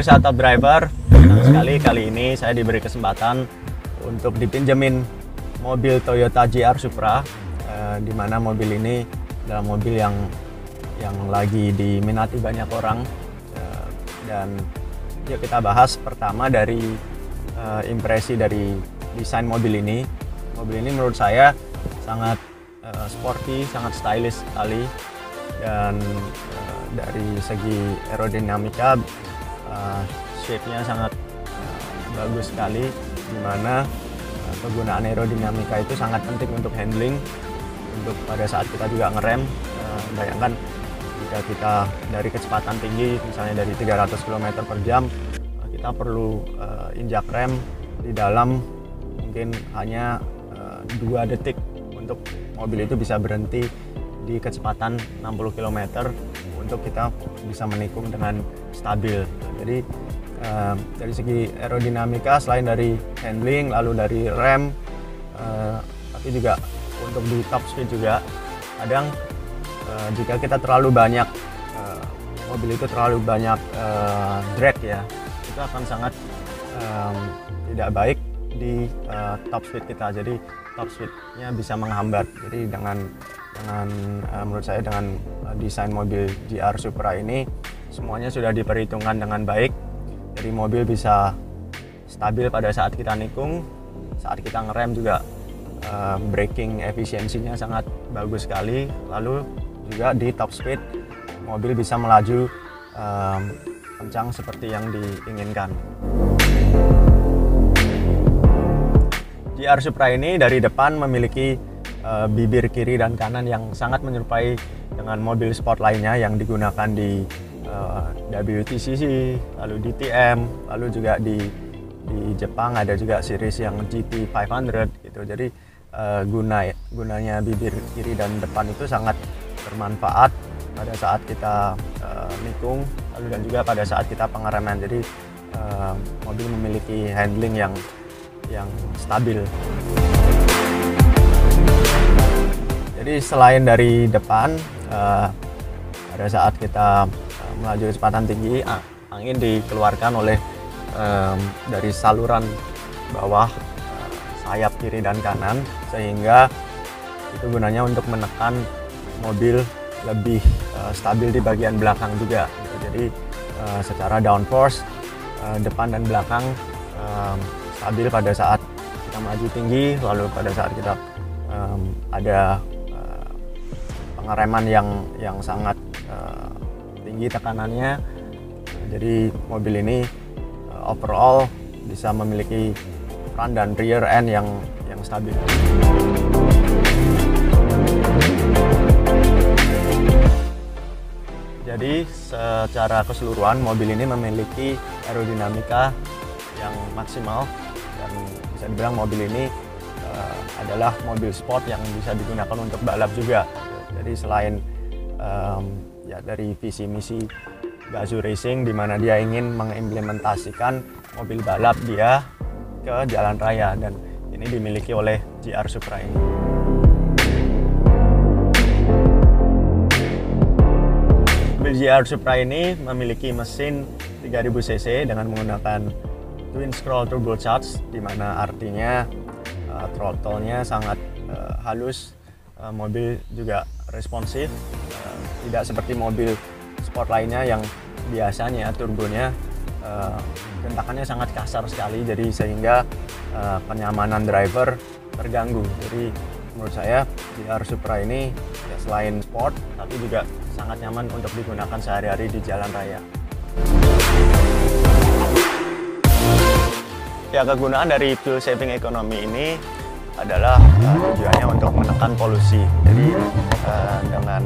pemirsa Top Driver, senang sekali kali ini saya diberi kesempatan untuk dipinjemin mobil Toyota GR Supra, di mana mobil ini adalah mobil yang lagi diminati banyak orang, dan yuk kita bahas pertama dari impresi dari desain mobil ini. Mobil ini menurut saya sangat sporty, sangat stylish sekali, dan dari segi aerodinamika shape-nya sangat bagus sekali, dimana penggunaan aerodinamika itu sangat penting untuk handling, untuk pada saat kita juga ngerem. Bayangkan jika kita dari kecepatan tinggi, misalnya dari 300 km per jam, kita perlu injak rem di dalam mungkin hanya 2 detik untuk mobil itu bisa berhenti di kecepatan 60 km untuk kita bisa menikung dengan stabil. Jadi dari segi aerodinamika, selain dari handling, lalu dari rem, tapi juga untuk di top speed juga kadang jika kita terlalu banyak mobil itu terlalu banyak drag ya, itu akan sangat tidak baik di top speed kita. Jadi top speednya bisa menghambat. Jadi dengan menurut saya dengan desain mobil GR Supra ini semuanya sudah diperhitungkan dengan baik. Jadi mobil bisa stabil pada saat kita nikung, saat kita ngerem juga braking efisiensinya sangat bagus sekali. Lalu juga di top speed mobil bisa melaju kencang seperti yang diinginkan. GR Supra ini dari depan memiliki bibir kiri dan kanan yang sangat menyerupai dengan mobil sport lainnya yang digunakan di WTCC, lalu DTM, lalu juga di Jepang ada juga series yang GT 500 gitu. Jadi gunanya bibir kiri dan depan itu sangat bermanfaat pada saat kita nikung, lalu dan juga pada saat kita pengereman. Jadi mobil memiliki handling yang stabil. Jadi selain dari depan, pada saat kita melaju kecepatan tinggi, angin dikeluarkan oleh dari saluran bawah sayap kiri dan kanan, sehingga itu gunanya untuk menekan mobil lebih stabil di bagian belakang juga. Jadi secara downforce depan dan belakang stabil pada saat kita melaju tinggi, lalu pada saat kita ada pengereman yang sangat tinggi tekanannya. Jadi mobil ini overall bisa memiliki front dan rear end yang stabil. Jadi secara keseluruhan mobil ini memiliki aerodinamika yang maksimal, dan bisa dibilang mobil ini adalah mobil sport yang bisa digunakan untuk balap juga. Jadi selain ya dari visi misi Gazoo Racing, di mana dia ingin mengimplementasikan mobil balap dia ke jalan raya, dan ini dimiliki oleh GR Supra ini. Mobil GR Supra ini memiliki mesin 3000 cc dengan menggunakan twin scroll turbocharged, di mana artinya throttle-nya sangat halus, mobil juga responsif, tidak seperti mobil sport lainnya yang biasanya turbonya gentakannya sangat kasar sekali, jadi sehingga kenyamanan driver terganggu. Jadi menurut saya GR Supra ini ya, selain sport tapi juga sangat nyaman untuk digunakan sehari-hari di jalan raya. Ya, kegunaan dari fuel saving economy ini adalah tujuannya untuk menekan polusi. Jadi dengan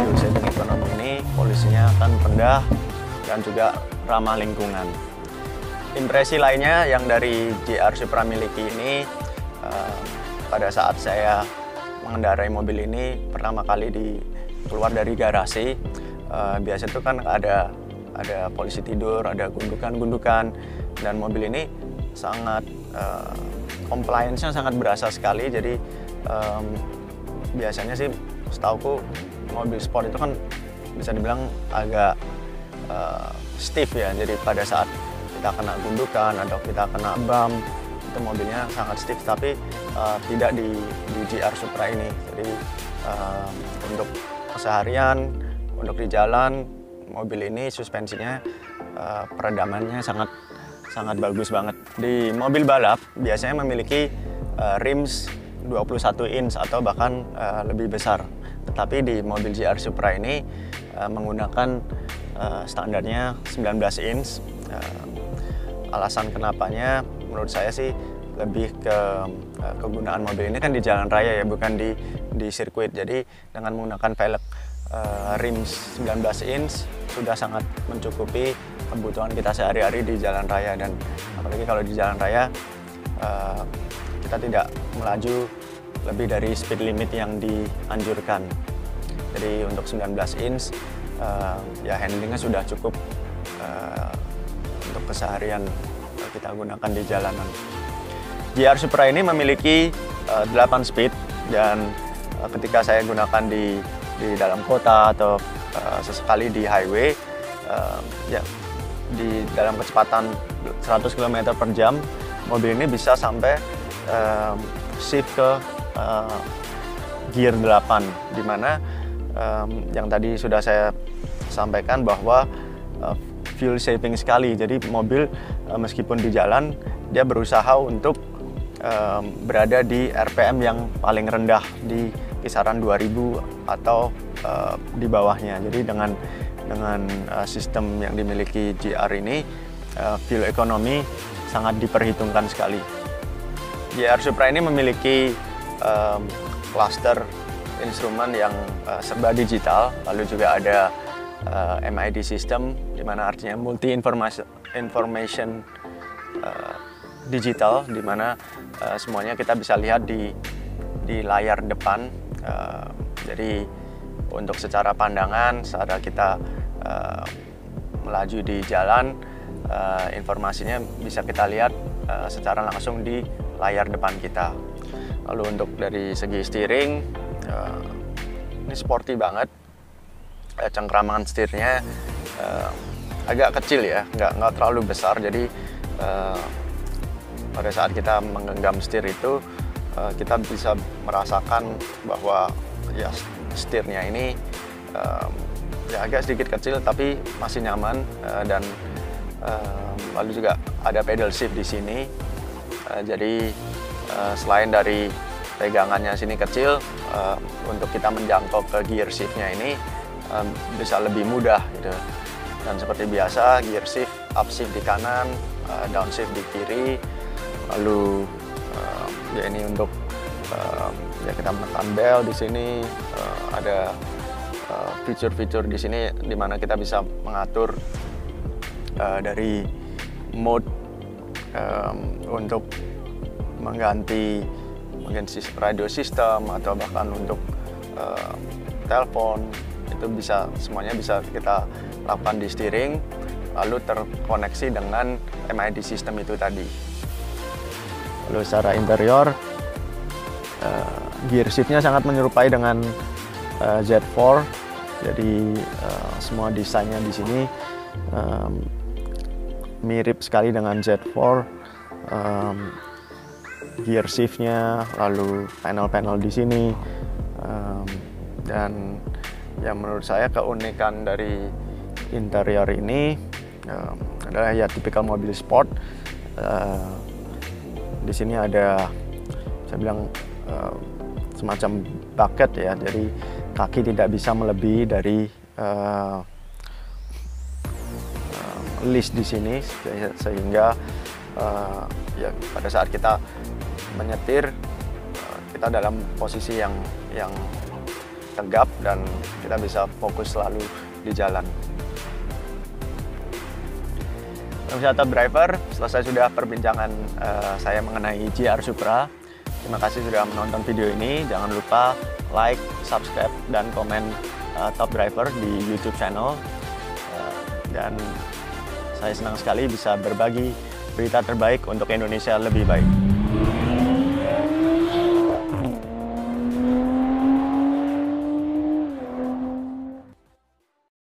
fuel saving economy ini polusinya akan rendah dan juga ramah lingkungan. Impresi lainnya yang dari GR Supra miliki ini, pada saat saya mengendarai mobil ini pertama kali keluar dari garasi, biasa itu kan ada polisi tidur, ada gundukan-gundukan, dan mobil ini sangat compliance-nya sangat berasa sekali. Jadi biasanya sih setauku mobil sport itu kan bisa dibilang agak stiff ya, jadi pada saat kita kena gundukan atau kita kena bump itu mobilnya sangat stiff, tapi tidak di GR Supra ini. Jadi untuk keseharian, untuk di jalan, mobil ini suspensinya peredamannya sangat bagus banget. Di mobil balap biasanya memiliki rims 21 inch atau bahkan lebih besar. Tetapi di mobil GR Supra ini menggunakan standarnya 19 inch. Alasan kenapanya menurut saya sih lebih ke kegunaan mobil ini kan di jalan raya ya, bukan di sirkuit. Jadi dengan menggunakan velg rims 19 inch sudah sangat mencukupi kebutuhan kita sehari-hari di jalan raya, dan apalagi kalau di jalan raya kita tidak melaju lebih dari speed limit yang dianjurkan. Jadi untuk 19 inch ya handlingnya sudah cukup untuk keseharian kita gunakan di jalanan. GR Supra ini memiliki 8 speed, dan ketika saya gunakan di dalam kota atau sesekali di highway, ya di dalam kecepatan 100 km per jam, mobil ini bisa sampai shift ke gear 8, dimana yang tadi sudah saya sampaikan bahwa fuel saving sekali. Jadi mobil meskipun di jalan, dia berusaha untuk berada di RPM yang paling rendah di kisaran 2000 atau di bawahnya. Jadi dengan sistem yang dimiliki GR ini, fuel ekonomi sangat diperhitungkan sekali. GR Supra ini memiliki cluster instrumen yang serba digital, lalu juga ada MID system, di mana artinya multi information digital, di mana semuanya kita bisa lihat di layar depan. Jadi untuk secara pandangan saat kita melaju di jalan, informasinya bisa kita lihat secara langsung di layar depan kita. Lalu untuk dari segi steering, ini sporty banget. Cengkraman setirnya agak kecil ya, nggak terlalu besar. Jadi pada saat kita menggenggam setir itu, kita bisa merasakan bahwa ya setirnya ini ya agak sedikit kecil tapi masih nyaman, dan lalu juga ada pedal shift di sini. Jadi selain dari pegangannya sini kecil, untuk kita menjangkau ke gear shiftnya ini bisa lebih mudah gitu. Dan seperti biasa, gear shift, up shift di kanan, down shift di kiri. Lalu ya ini untuk ya kita menekan bel di sini, ada fitur-fitur di sini di mana kita bisa mengatur dari mode untuk mengganti mungkin radio system atau bahkan untuk telepon. Itu bisa, semuanya bisa kita lakukan di steering, lalu terkoneksi dengan MID system itu tadi. Lalu secara interior, gear shiftnya sangat menyerupai dengan Z4. Jadi semua desainnya di sini mirip sekali dengan Z4. Gear shiftnya, lalu panel-panel di sini, dan yang menurut saya keunikan dari interior ini adalah ya tipikal mobil sport. Di sini ada, saya bilang semacam bucket ya, jadi kaki tidak bisa melebihi dari list di sini, sehingga ya pada saat kita menyetir, kita dalam posisi yang tegap dan kita bisa fokus selalu di jalan. Pemirsa Top Driver, selesai sudah perbincangan saya mengenai GR Supra. Terima kasih sudah menonton video ini. Jangan lupa like, subscribe, dan komen Top Driver di YouTube channel. Dan saya senang sekali bisa berbagi berita terbaik untuk Indonesia lebih baik.